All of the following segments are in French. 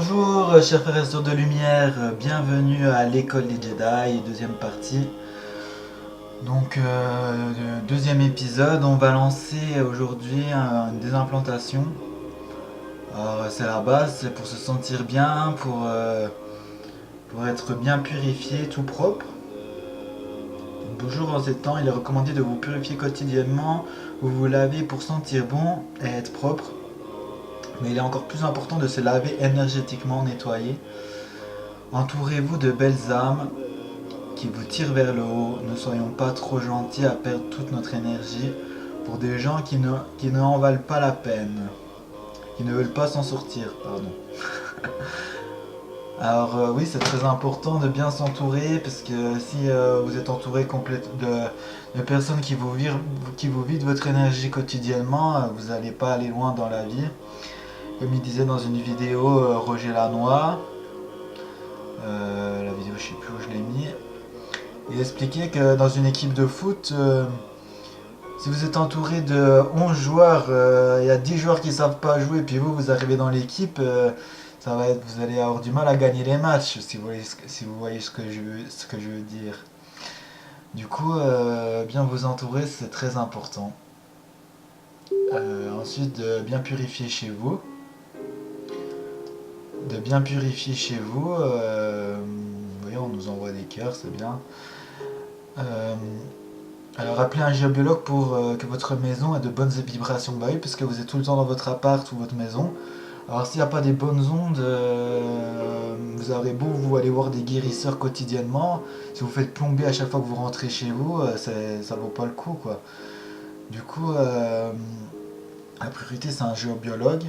Bonjour chers frères et sœurs de lumière, bienvenue à l'école des Jedi, deuxième partie. Donc deuxième épisode, on va lancer aujourd'hui une désimplantation. Alors c'est la base, c'est pour se sentir bien, pour être bien purifié, tout propre. Toujours en ces temps, il est recommandé de vous purifier quotidiennement, vous vous lavez pour sentir bon et être propre. Mais il est encore plus important de se laver énergétiquement, nettoyer. Entourez-vous de belles âmes qui vous tirent vers le haut. Ne soyons pas trop gentils à perdre toute notre énergie pour des gens qui ne en valent pas la peine, qui ne veulent pas s'en sortir, pardon. Alors oui, c'est très important de bien s'entourer parce que si vous êtes entouré de personnes qui vous vident votre énergie quotidiennement, vous n'allez pas aller loin dans la vie. Comme il disait dans une vidéo, Roger Lanois, la vidéo je sais plus où je l'ai mis, il expliquait que dans une équipe de foot, si vous êtes entouré de 11 joueurs, il y a 10 joueurs qui ne savent pas jouer, puis vous arrivez dans l'équipe, vous allez avoir du mal à gagner les matchs, si vous voyez ce que je veux dire. Du coup, bien vous entourer, c'est très important. Ensuite, de bien purifier chez vous. Vous voyez, on nous envoie des cœurs, c'est bien. Alors appelez un géobiologue pour que votre maison ait de bonnes vibrations. Bah oui, parce que vous êtes tout le temps dans votre appart ou votre maison. Alors s'il n'y a pas des bonnes ondes, vous aurez beau vous aller voir des guérisseurs quotidiennement. Si vous faites plomber à chaque fois que vous rentrez chez vous, ça vaut pas le coup quoi. Du coup, la priorité c'est un géobiologue.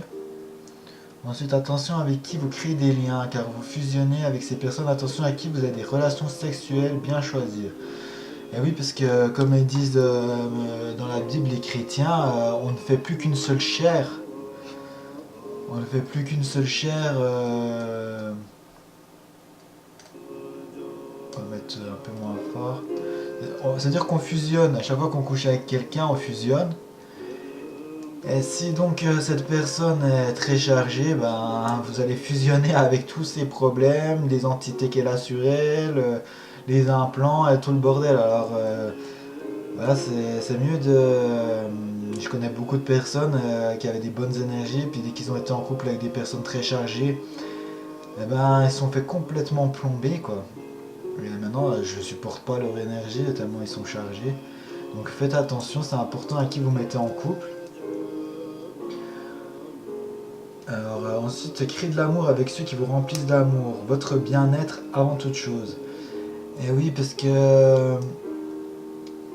Ensuite, attention avec qui vous créez des liens, car vous fusionnez avec ces personnes. Attention à qui vous avez des relations sexuelles bien choisies. Et oui, parce que comme ils disent dans la Bible, les chrétiens, on ne fait plus qu'une seule chair. On ne fait plus qu'une seule chair. On va mettre un peu moins fort. C'est-à-dire qu'on fusionne. À chaque fois qu'on couche avec quelqu'un, on fusionne. Et si donc cette personne est très chargée, ben, vous allez fusionner avec tous ses problèmes, les entités qu'elle a sur elle, les implants et tout le bordel. Alors voilà, c'est mieux de... je connais beaucoup de personnes qui avaient des bonnes énergies, puis dès qu'ils ont été en couple avec des personnes très chargées, eh ben, ils se sont fait complètement plomber, quoi. Et maintenant, je supporte pas leur énergie tellement ils sont chargés. Donc faites attention, c'est important à qui vous mettez en couple. Alors ensuite, créez de l'amour avec ceux qui vous remplissent d'amour. Votre bien-être avant toute chose. Et oui, parce que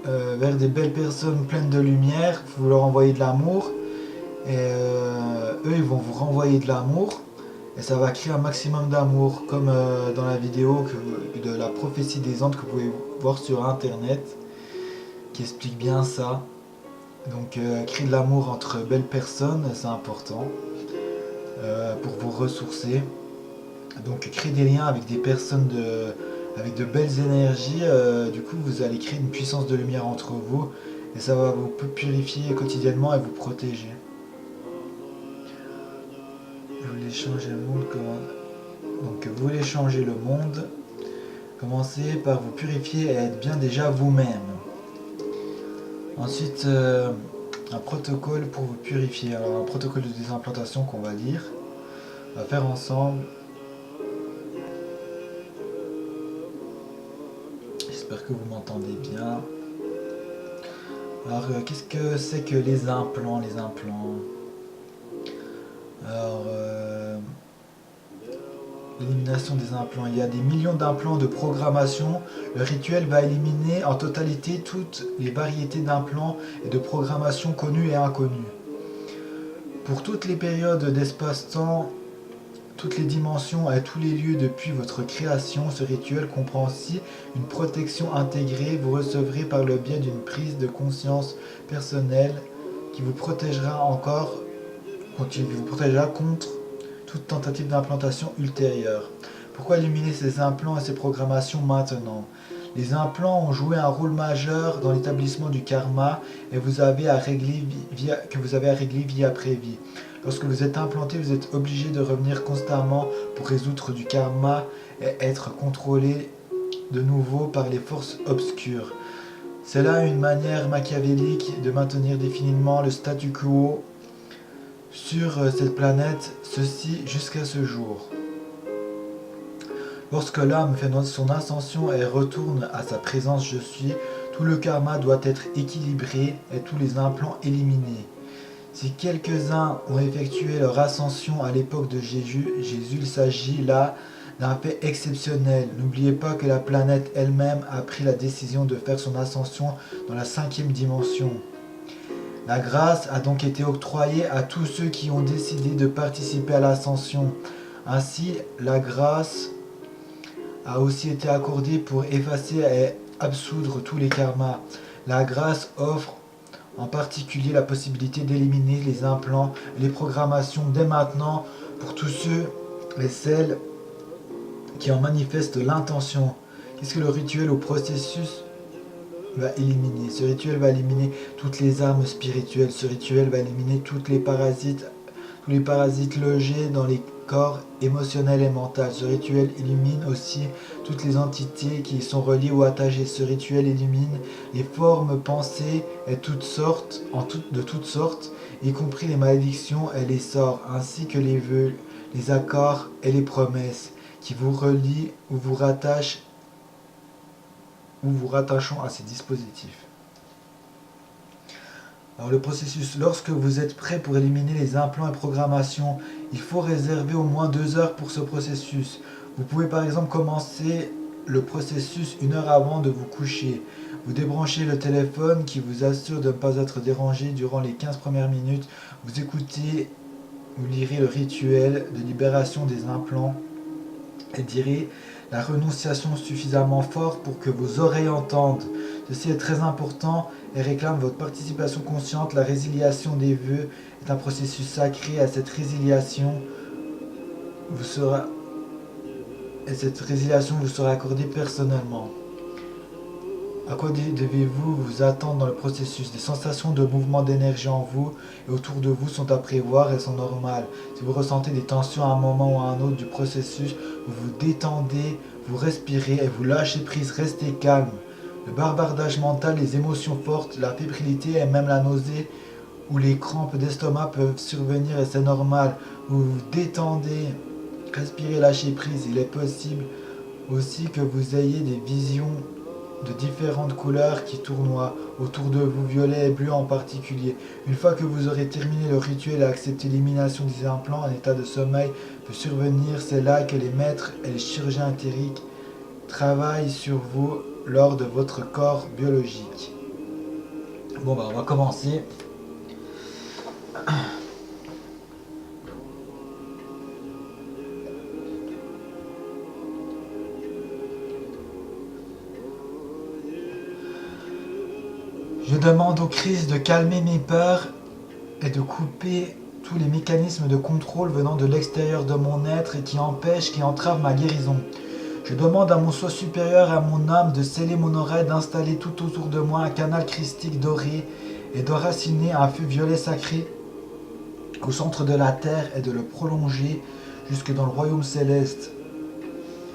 vers des belles personnes pleines de lumière, vous leur envoyez de l'amour. Et eux, ils vont vous renvoyer de l'amour. Et ça va créer un maximum d'amour. Comme dans la vidéo de la prophétie des Andes que vous pouvez voir sur internet. Qui explique bien ça. Donc créer de l'amour entre belles personnes, c'est important. Pour vous ressourcer. Donc créer des liens avec des personnes avec de belles énergies, du coup vous allez créer une puissance de lumière entre vous et ça va vous purifier quotidiennement et vous protéger. Vous voulez changer le monde, donc vous voulez changer le monde, commencez par vous purifier et être bien déjà vous-même. Ensuite, un protocole pour vous purifier. Alors un protocole de désimplantation qu'on va lire. On va faire ensemble. J'espère que vous m'entendez bien. Alors qu'est-ce que c'est que les implants, Alors l'élimination des implants. Il y a des millions d'implants de programmation. Le rituel va éliminer en totalité toutes les variétés d'implants et de programmation connues et inconnues. Pour toutes les périodes d'espace-temps, toutes les dimensions et tous les lieux depuis votre création, ce rituel comprend aussi une protection intégrée. Vous recevrez par le biais d'une prise de conscience personnelle qui vous protégera contre toute tentative d'implantation ultérieure. Pourquoi éliminer ces implants et ces programmations maintenant? Les implants ont joué un rôle majeur dans l'établissement du karma et que vous avez à régler vie après vie. Lorsque vous êtes implanté, vous êtes obligé de revenir constamment pour résoudre du karma et être contrôlé de nouveau par les forces obscures. C'est là une manière machiavélique de maintenir définitivement le statu quo sur cette planète, ceci jusqu'à ce jour. Lorsque l'âme fait son ascension et retourne à sa présence je suis, tout le karma doit être équilibré et tous les implants éliminés. Si quelques-uns ont effectué leur ascension à l'époque de Jésus, il s'agit là d'un fait exceptionnel. N'oubliez pas que la planète elle-même a pris la décision de faire son ascension dans la 5e dimension. La grâce a donc été octroyée à tous ceux qui ont décidé de participer à l'ascension. Ainsi, la grâce a aussi été accordée pour effacer et absoudre tous les karmas. La grâce offre en particulier la possibilité d'éliminer les implants et les programmations dès maintenant pour tous ceux et celles qui en manifestent l'intention. Qu'est-ce que le rituel ou processus va éliminer? Ce rituel va éliminer toutes les armes spirituelles. Ce rituel va éliminer tous les parasites logés dans les corps émotionnel et mental. Ce rituel élimine aussi toutes les entités qui y sont reliées ou attachées. Ce rituel élimine les formes pensées et de toutes sortes, y compris les malédictions et les sorts, ainsi que les vœux, les accords et les promesses qui vous relient ou vous rattachent ou vous rattachant à ces dispositifs. Alors le processus, lorsque vous êtes prêt pour éliminer les implants et programmations, il faut réserver au moins 2 heures pour ce processus. Vous pouvez par exemple commencer le processus 1 heure avant de vous coucher. Vous débranchez le téléphone qui vous assure de ne pas être dérangé durant les 15 premières minutes. Vous écoutez, vous lirez le rituel de libération des implants et direz la renonciation suffisamment forte pour que vos oreilles entendent. Ceci est très important et réclame votre participation consciente. La résiliation des vœux est un processus sacré. À cette résiliation vous sera accordée personnellement. À quoi devez-vous vous attendre dans le processus? Des sensations de mouvement d'énergie en vous et autour de vous sont à prévoir et sont normales. Si vous ressentez des tensions à un moment ou à un autre du processus, vous vous détendez, vous respirez et vous lâchez prise, restez calme. Le bavardage mental, les émotions fortes, la fébrilité et même la nausée ou les crampes d'estomac peuvent survenir et c'est normal. Vous vous détendez, respirez, lâchez prise. Il est possible aussi que vous ayez des visions de différentes couleurs qui tournoient autour de vous, violet et bleu en particulier. Une fois que vous aurez terminé le rituel et accepté l'élimination des implants, un état de sommeil peut survenir. C'est là que les maîtres et les chirurgiens éthériques travaillent sur vous lors de votre corps biologique. Bon on va commencer. Je demande au Christ de calmer mes peurs et de couper tous les mécanismes de contrôle venant de l'extérieur de mon être et qui empêchent, qui entravent ma guérison. Je demande à mon soi supérieur, à mon âme, de sceller mon oreille, d'installer tout autour de moi un canal christique doré et d'enraciner un feu violet sacré au centre de la terre et de le prolonger jusque dans le royaume céleste.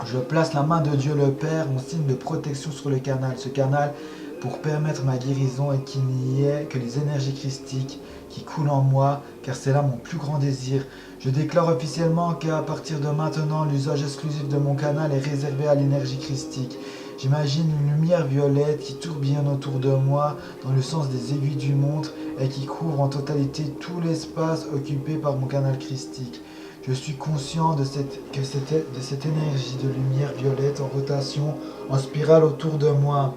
Je place la main de Dieu le Père en signe de protection sur le canal. Ce canal pour permettre ma guérison et qu'il n'y ait que les énergies christiques qui coulent en moi, car c'est là mon plus grand désir. Je déclare officiellement qu'à partir de maintenant, l'usage exclusif de mon canal est réservé à l'énergie christique. J'imagine une lumière violette qui tourbillonne autour de moi dans le sens des aiguilles du montre et qui couvre en totalité tout l'espace occupé par mon canal christique. Je suis conscient de cette énergie de lumière violette en rotation, en spirale autour de moi.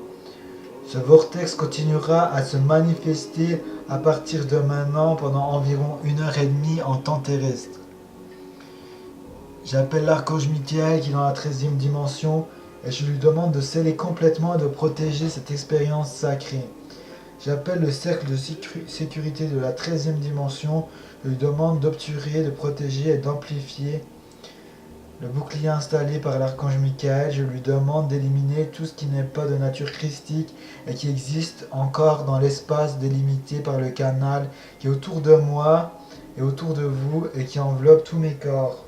Ce vortex continuera à se manifester à partir de maintenant pendant environ 1h30 en temps terrestre. J'appelle l'archange Michael qui est dans la 13e dimension et je lui demande de sceller complètement et de protéger cette expérience sacrée. J'appelle le cercle de sécurité de la 13e dimension, je lui demande d'obturer, de protéger et d'amplifier le bouclier installé par l'archange Michael. Je lui demande d'éliminer tout ce qui n'est pas de nature christique et qui existe encore dans l'espace délimité par le canal qui est autour de moi et autour de vous et qui enveloppe tous mes corps.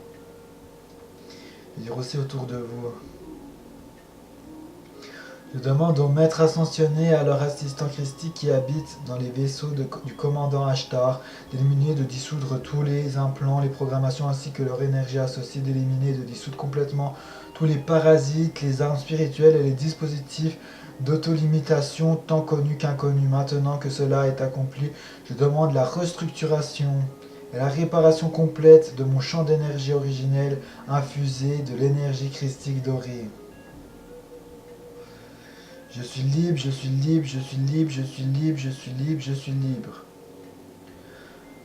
Je veux dire aussi autour de vous. Je demande au maître ascensionné et à leur assistant christique qui habitent dans les vaisseaux du commandant Ashtar d'éliminer et de dissoudre tous les implants, les programmations ainsi que leur énergie associée, d'éliminer et de dissoudre complètement tous les parasites, les armes spirituelles et les dispositifs d'autolimitation tant connus qu'inconnus. Maintenant que cela est accompli, je demande la restructuration et la réparation complète de mon champ d'énergie originel infusé de l'énergie christique dorée. Je suis libre, je suis libre, je suis libre, je suis libre, je suis libre, je suis libre.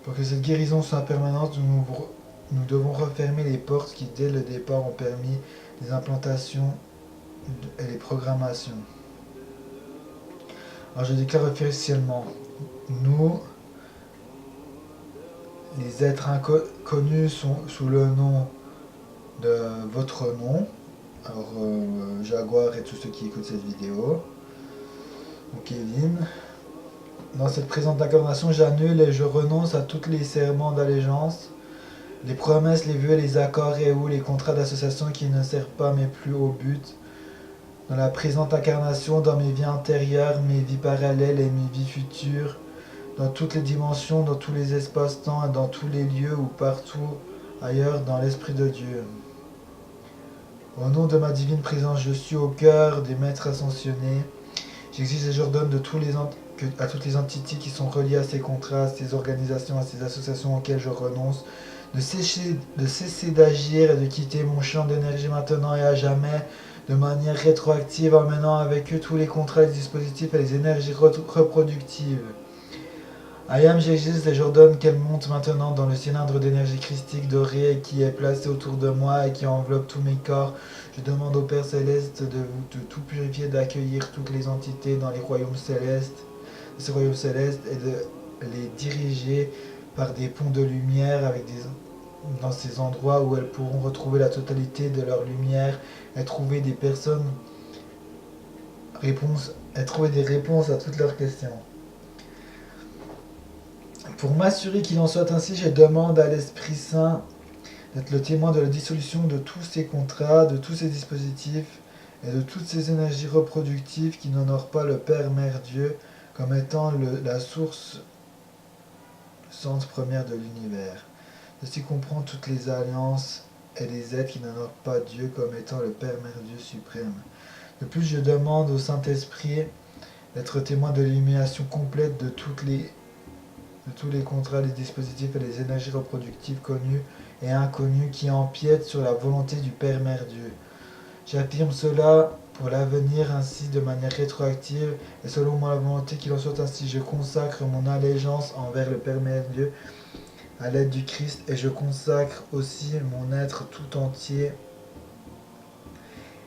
Pour que cette guérison soit permanente, nous devons refermer les portes qui, dès le départ, ont permis les implantations et les programmations. Alors je déclare officiellement, nous, les êtres inconnus sont sous le nom de votre nom. Alors Jaguar et tous ceux qui écoutent cette vidéo. Ou Kevin. Dans cette présente incarnation, j'annule et je renonce à tous les serments d'allégeance, les promesses, les vœux, les accords et ou les contrats d'association qui ne servent pas mais plus au but. Dans la présente incarnation, dans mes vies antérieures, mes vies parallèles et mes vies futures, dans toutes les dimensions, dans tous les espaces-temps et dans tous les lieux ou partout ailleurs dans l'Esprit de Dieu. Au nom de ma divine présence, je suis au cœur des maîtres ascensionnés. J'exige et j'ordonne à toutes les entités qui sont reliées à ces contrats, à ces organisations, à ces associations auxquelles je renonce, de cesser d'agir et de quitter mon champ d'énergie maintenant et à jamais, de manière rétroactive, emmenant avec eux tous les contrats, les dispositifs et les énergies reproductives. Ayam, j'existe et j'ordonne qu'elle monte maintenant dans le cylindre d'énergie christique dorée qui est placé autour de moi et qui enveloppe tous mes corps. Je demande au Père Céleste de tout purifier, d'accueillir toutes les entités dans les royaumes célestes, ces royaumes célestes et de les diriger par des ponts de lumière dans ces endroits où elles pourront retrouver la totalité de leur lumière et trouver des trouver des réponses à toutes leurs questions. Pour m'assurer qu'il en soit ainsi, je demande à l'Esprit Saint d'être le témoin de la dissolution de tous ces contrats, de tous ces dispositifs et de toutes ces énergies reproductives qui n'honorent pas le Père, Mère, Dieu comme étant la source centre première de l'univers. Ceci comprend toutes les alliances et les êtres qui n'honorent pas Dieu comme étant le Père, Mère, Dieu suprême. De plus, je demande au Saint-Esprit d'être témoin de l'illumination complète de tous les contrats, les dispositifs et les énergies reproductives connues et inconnues qui empiètent sur la volonté du Père Mère Dieu. J'affirme cela pour l'avenir ainsi de manière rétroactive et selon ma volonté qu'il en soit ainsi. Je consacre mon allégeance envers le Père Mère Dieu à l'aide du Christ et je consacre aussi mon être tout entier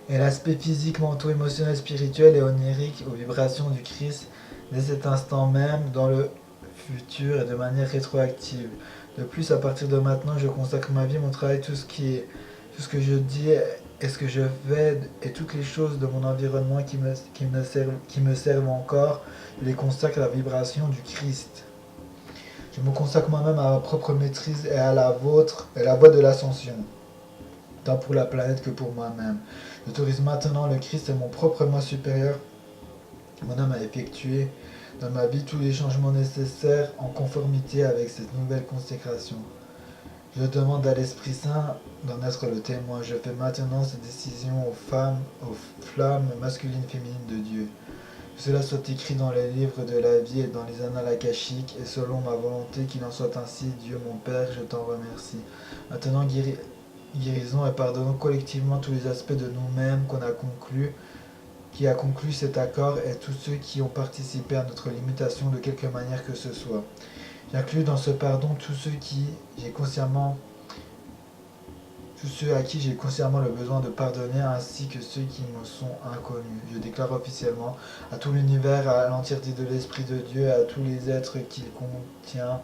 et l'aspect physique, mental, émotionnel, spirituel et onirique aux vibrations du Christ dès cet instant même dans le futur et de manière rétroactive. De plus, à partir de maintenant, je consacre ma vie, mon travail, tout ce que je dis et ce que je fais et toutes les choses de mon environnement qui me servent encore, je les consacre à la vibration du Christ. Je me consacre moi-même à ma propre maîtrise et à la vôtre et la voie de l'ascension, tant pour la planète que pour moi-même. J'autorise maintenant le Christ et mon propre moi supérieur, mon âme à effectuer dans ma vie tous les changements nécessaires en conformité avec cette nouvelle consécration. Je demande à l'Esprit Saint d'en être le témoin. Je fais maintenant cette décision aux flammes masculines et féminines de Dieu. Que cela soit écrit dans les livres de la vie et dans les annales akashiques, et selon ma volonté qu'il en soit ainsi, Dieu mon Père, je t'en remercie. Maintenant, guérisons et pardonnons collectivement tous les aspects de nous-mêmes qui a conclu cet accord et tous ceux qui ont participé à notre limitation de quelque manière que ce soit. J'inclus dans ce pardon tous ceux à qui j'ai consciemment le besoin de pardonner ainsi que ceux qui me sont inconnus. Je déclare officiellement à tout l'univers, à l'entièreté de l'Esprit de Dieu, à tous les êtres qu'il contient,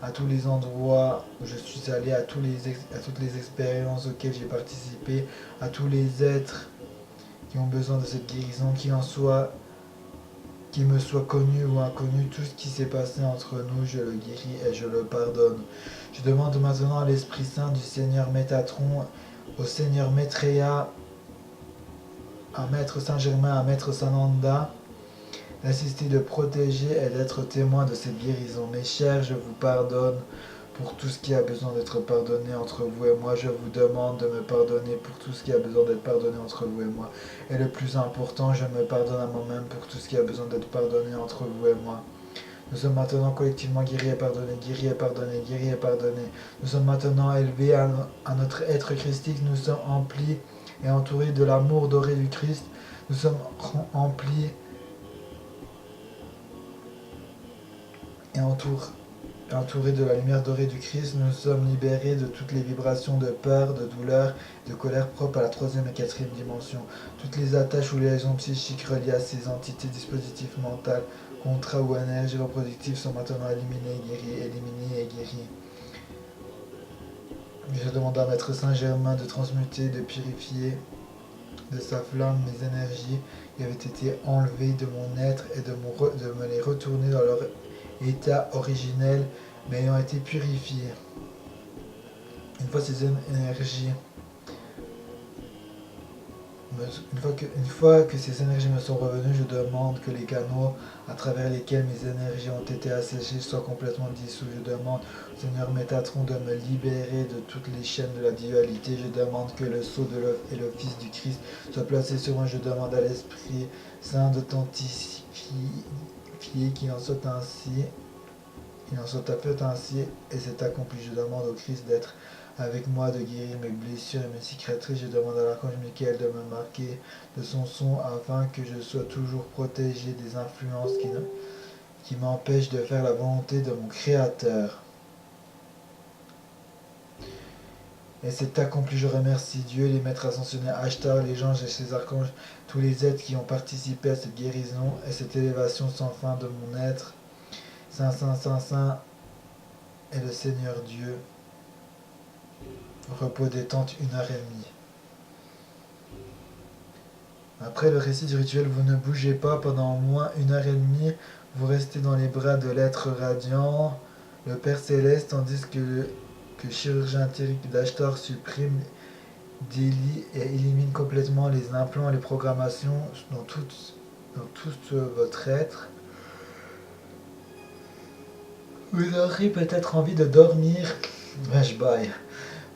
à tous les endroits où je suis allé, à toutes les expériences auxquelles j'ai participé, à tous les êtres qui ont besoin de cette guérison, qu'il me soit connu ou inconnu, tout ce qui s'est passé entre nous, je le guéris et je le pardonne. Je demande maintenant à l'Esprit Saint du Seigneur Métatron, au Seigneur Maitreya, à Maître Saint-Germain, à Maître Sananda, d'assister, de protéger et d'être témoin de cette guérison. Mes chers, je vous pardonne pour tout ce qui a besoin d'être pardonné entre vous et moi. Je vous demande de me pardonner pour tout ce qui a besoin d'être pardonné entre vous et moi. Et le plus important, je me pardonne à moi-même pour tout ce qui a besoin d'être pardonné entre vous et moi. Nous sommes maintenant collectivement guéris et pardonnés, guéris et pardonnés, guéris et pardonnés. Nous sommes maintenant élevés à notre être christique. Nous sommes emplis et entourés de l'amour doré du Christ. Nous sommes emplis et entourés de la lumière dorée du Christ. Nous sommes libérés de toutes les vibrations de peur, de douleur, de colère propres à la troisième et quatrième dimension. Toutes les attaches ou liaisons psychiques reliées à ces entités, dispositifs mentaux, contrats ou énergies reproductives sont maintenant éliminés et guéris. Je demande à Maître Saint-Germain de transmuter, de purifier de sa flamme mes énergies qui avaient été enlevées de mon être et de me les retourner dans leur état originel, mais ayant été purifiées. Une fois ces énergies Une fois que ces énergies me sont revenues, je demande que les canaux à travers lesquels mes énergies ont été asséchées soient complètement dissous. Je demande au Seigneur Métatron de me libérer de toutes les chaînes de la dualité. Je demande que le sceau de l'œuf et le Fils du Christ soient placés sur moi. Je demande à l'Esprit Saint d'authentifier qu'il en soit ainsi. Il en soit fait ainsi et c'est accompli. Je demande au Christ d'être avec moi, de guérir mes blessures et mes cicatrices. Je demande à l'archange Michael de me marquer de son son afin que je sois toujours protégé des influences qui m'empêchent de faire la volonté de mon Créateur. Et c'est accompli. Je remercie Dieu, les maîtres ascensionnés, Ashtar, les anges et ses archanges, tous les êtres qui ont participé à cette guérison et cette élévation sans fin de mon être. Saint, Saint, Saint, Saint est le Seigneur Dieu. Repos détente 1h30. Après le récit du rituel, vous ne bougez pas pendant au moins 1h30. Vous restez dans les bras de l'être radiant, le Père Céleste, tandis que le chirurgien éthérique d'Ashtar supprime, délie et élimine complètement les implants et les programmations dans tout votre être. Vous aurez peut-être envie de dormir. Je baille.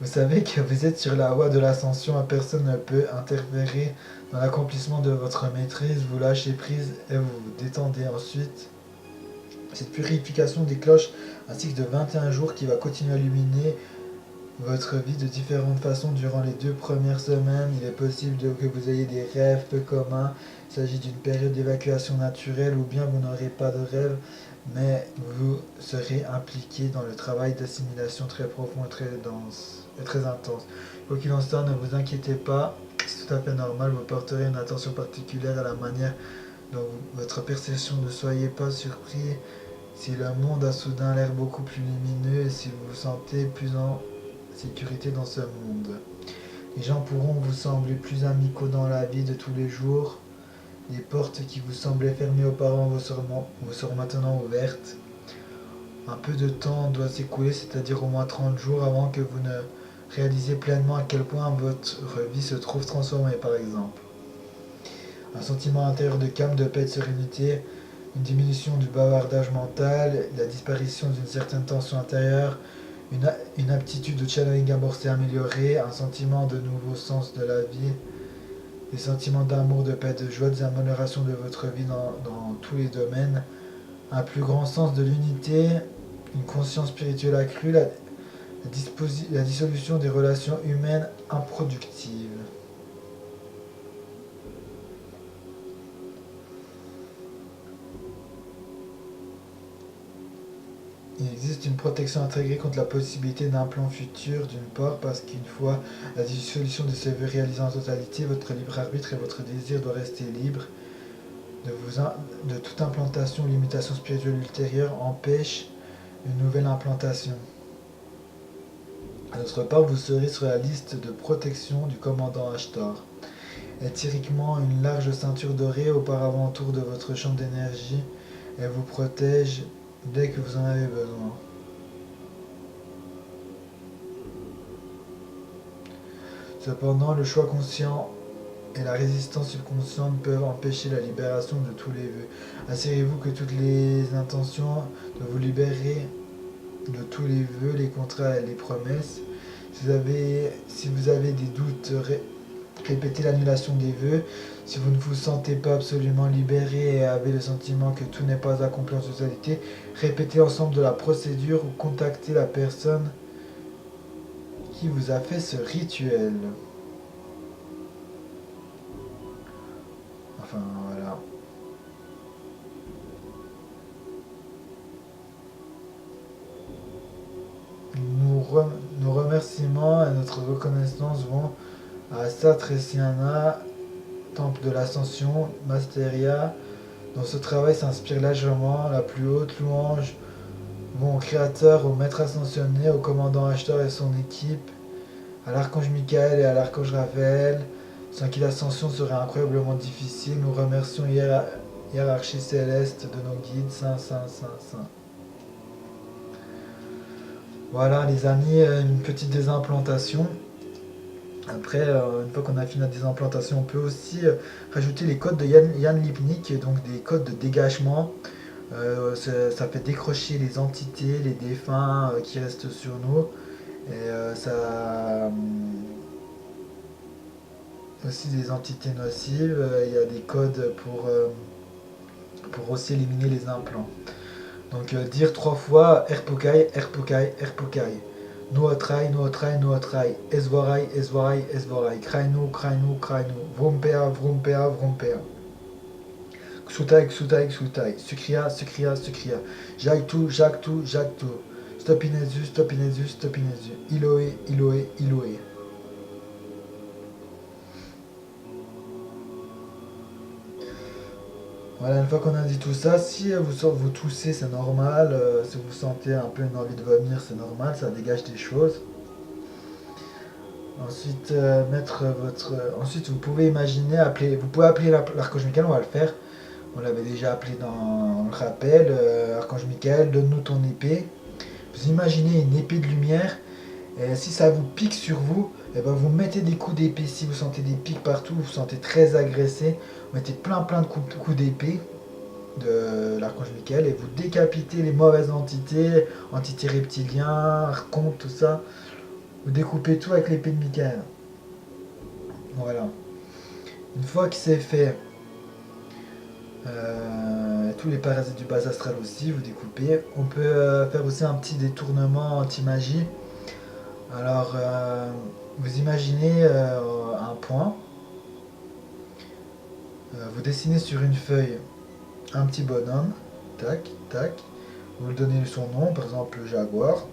Vous savez que vous êtes sur la voie de l'ascension et personne ne peut interférer dans l'accomplissement de votre maîtrise. Vous lâchez prise et vous vous détendez ensuite. Cette purification déclenche un cycle de 21 jours qui va continuer à illuminer votre vie de différentes façons durant les 2 premières semaines. Il est possible que vous ayez des rêves peu communs. Il s'agit d'une période d'évacuation naturelle ou bien vous n'aurez pas de rêve, mais vous serez impliqué dans le travail d'assimilation très profond et très dense et très intense. Quoi qu'il en soit, ne vous inquiétez pas, c'est tout à fait normal, vous porterez une attention particulière à la manière dont votre perception. Ne soyez pas surpris si le monde a soudain l'air beaucoup plus lumineux et si vous vous sentez plus en sécurité dans ce monde. Les gens pourront vous sembler plus amicaux dans la vie de tous les jours. Les portes qui vous semblaient fermées auparavant vous seront maintenant ouvertes. Un peu de temps doit s'écouler, c'est-à-dire au moins 30 jours, avant que vous ne réalisiez pleinement à quel point votre vie se trouve transformée, par exemple. Un sentiment intérieur de calme, de paix, de sérénité, une diminution du bavardage mental, la disparition d'une certaine tension intérieure, une aptitude au channeling amorcé améliorée, un sentiment de nouveau sens de la vie, des sentiments d'amour, de paix, de joie, des améliorations de votre vie dans tous les domaines, un plus grand sens de l'unité, une conscience spirituelle accrue, la dissolution des relations humaines improductives. Il existe une protection intégrée contre la possibilité d'un plan futur, d'une part, parce qu'une fois la dissolution de ces vœux réalisés en totalité, votre libre arbitre et votre désir doit rester libre. De toute implantation ou limitation spirituelle ultérieure empêche une nouvelle implantation. D'autre part, vous serez sur la liste de protection du commandant Ashtar. Éthériquement, une large ceinture dorée auparavant autour de votre champ d'énergie. Elle vous protège dès que vous en avez besoin. Cependant, le choix conscient et la résistance subconsciente peuvent empêcher la libération de tous les vœux. Assurez-vous que toutes les intentions de vous libérer de tous les vœux, les contrats et les promesses. Si vous avez des doutes, répétez l'annulation des vœux. Si vous ne vous sentez pas absolument libéré et avez le sentiment que tout n'est pas accompli en totalité, répétez l'ensemble de la procédure ou contactez la personne qui vous a fait ce rituel. Enfin, voilà. Nos remerciements et notre reconnaissance vont à Satresiana, temple de l'ascension, Masteria, dont ce travail s'inspire largement. La plus haute louange vont au Créateur, au Maître ascensionné, au commandant Ashtar et son équipe, à l'archange Michael et à l'archange Raphaël, sans qui l'ascension serait incroyablement difficile. Nous remercions hiérarchie céleste de nos guides, saint, saint, saint, saint. Voilà les amis, une petite désimplantation. Après, une fois qu'on a fini la désimplantation, on peut aussi rajouter les codes de Jan Lipnik, donc des codes de dégagement. Ça fait décrocher les entités, les défunts qui restent sur nous. Et aussi des entités nocives. Il y a des codes pour aussi éliminer les implants. Donc dire 3 fois Erpokai, Erpokai, Erpokai. Nuotrai, Nuotrai, Nuotrai. Esvorai, Esvorai, Esvorai. Krainu, Krainu, Krainu. Vrompea, Vrompea, Vrompea. Xutai, Xutai, Xutai. Sukria, Sukria, Sukria. Jactu, Jactu, Jactu. Stopinezu, Stopinezu, Stopinezu. Iloé, Iloé, Iloé. Voilà, une fois qu'on a dit tout ça, si vous toussez, c'est normal. Si vous sentez un peu une envie de vomir, c'est normal, ça dégage des choses. Ensuite, ensuite, vous pouvez imaginer, vous pouvez appeler l'archange Michael, on va le faire. On l'avait déjà appelé dans le rappel. Archange Michael, donne-nous ton épée. Vous imaginez une épée de lumière. Et si ça vous pique sur vous, et ben vous mettez des coups d'épée. Si vous sentez des pics partout, vous vous sentez très agressé, vous mettez plein de coups d'épée de l'archange Michael et vous décapitez les mauvaises entités, entités reptiliens, archontes, tout ça. Vous découpez tout avec l'épée de Michael. Voilà. Une fois que c'est fait, tous les parasites du bas astral aussi, vous découpez. On peut faire aussi un petit détournement anti-magie. Alors, vous imaginez un point. Vous dessinez sur une feuille un petit bonhomme. Tac, tac. Vous lui donnez son nom, par exemple le jaguar.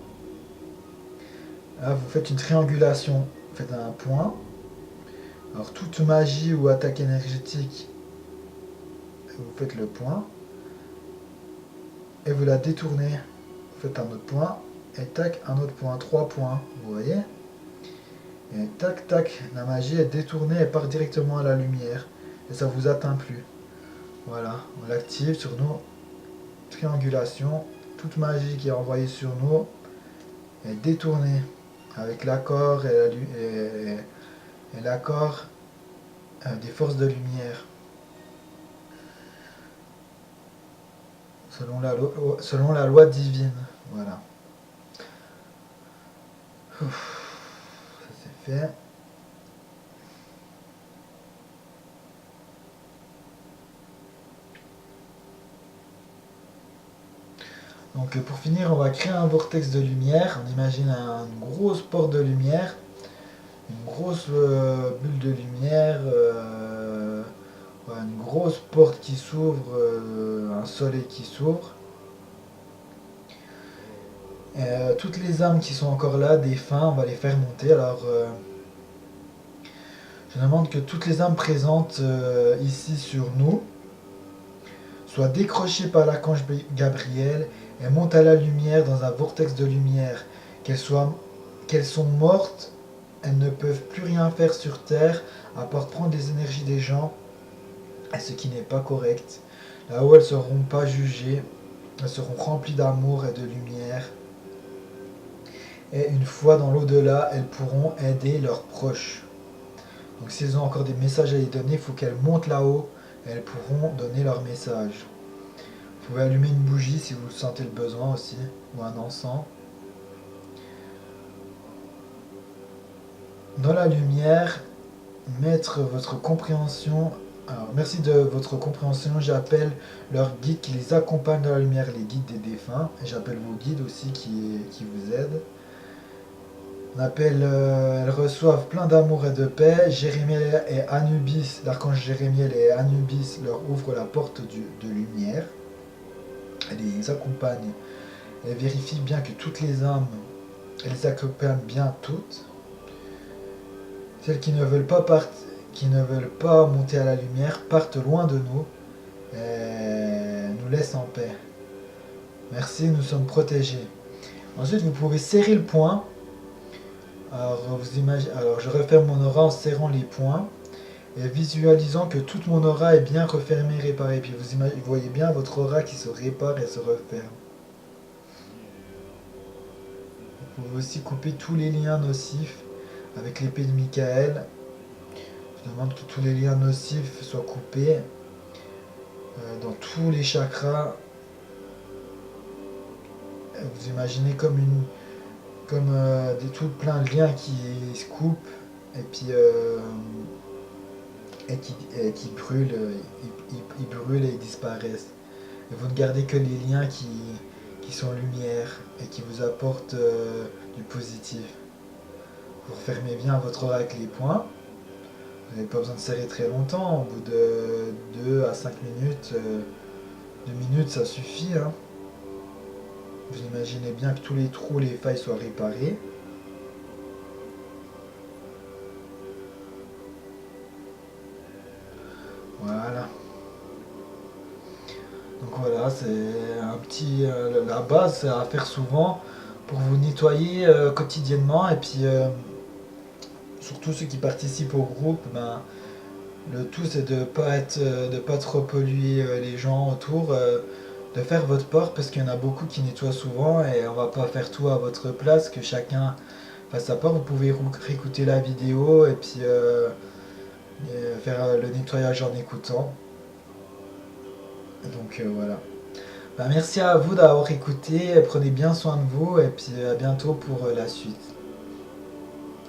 Là, vous faites une triangulation. Vous faites un point. Alors, toute magie ou attaque énergétique, vous faites le point. Et vous la détournez. Vous faites un autre point. Et tac, un autre point. 3 points. Vous voyez ? Et tac, tac. La magie est détournée et part directement à la lumière. Et ça vous atteint plus. Voilà. On l'active sur nos triangulations. Toute magie qui est envoyée sur nous est détournée. Avec l'accord et l'accord des forces de lumière. Selon la loi divine. Voilà. Ouf, ça c'est fait. Donc pour finir, on va créer un vortex de lumière. On imagine une grosse porte de lumière, une grosse bulle de lumière, une grosse porte qui s'ouvre, un soleil qui s'ouvre. Toutes les âmes qui sont encore là, défunts, on va les faire monter. Alors, je demande que toutes les âmes présentes ici sur nous soient décrochées par l'archange Gabriel et montent à la lumière dans un vortex de lumière. Qu'elles sont mortes elles ne peuvent plus rien faire sur Terre à part prendre les énergies des gens, et ce qui n'est pas correct. Là-haut, elles ne seront pas jugées, elles seront remplies d'amour et de lumière. Et une fois dans l'au-delà, elles pourront aider leurs proches. Donc si elles ont encore des messages à les donner, il faut qu'elles montent là-haut et elles pourront donner leur message. Vous pouvez allumer une bougie si vous sentez le besoin aussi, ou un encens. Dans la lumière, mettre votre compréhension. Alors, merci de votre compréhension. J'appelle leurs guides qui les accompagnent dans la lumière, les guides des défunts. Et j'appelle vos guides aussi qui vous aident. On appelle, elles reçoivent plein d'amour et de paix. Jérémiel et Anubis, l'archange Jérémiel et Anubis leur ouvrent la porte de lumière. Elle les accompagne. Elle vérifie bien que toutes les âmes, elles les accompagnent bien toutes. Celles qui ne veulent pas monter à la lumière partent loin de nous et nous laissent en paix. Merci, nous sommes protégés. Ensuite, vous pouvez serrer le poing. Alors, je referme mon aura en serrant les poings et visualisant que toute mon aura est bien refermée, réparée. Puis vous voyez bien votre aura qui se répare et se referme. Vous pouvez aussi couper tous les liens nocifs avec l'épée de Michael. Je demande que tous les liens nocifs soient coupés dans tous les chakras. Vous imaginez comme tout plein de liens qui se coupent et puis qui brûlent, ils brûlent et ils disparaissent. Et vous ne gardez que les liens qui sont lumière et qui vous apportent du positif. Vous refermez bien votre aura avec les poings. Vous n'avez pas besoin de serrer très longtemps. Au bout de 2 à 5 minutes, 2 minutes ça suffit. Hein. Vous imaginez bien que tous les trous, les failles soient réparés. Voilà. Donc voilà, c'est un petit... la base, c'est à faire souvent pour vous nettoyer quotidiennement. Et puis, surtout ceux qui participent au groupe, ben, le tout c'est de pas trop polluer les gens autour. De faire votre part parce qu'il y en a beaucoup qui nettoient souvent et on va pas faire tout à votre place, que chacun fasse sa part. Vous pouvez réécouter la vidéo et puis faire le nettoyage en écoutant. Donc voilà. Bah, merci à vous d'avoir écouté, prenez bien soin de vous et puis à bientôt pour la suite.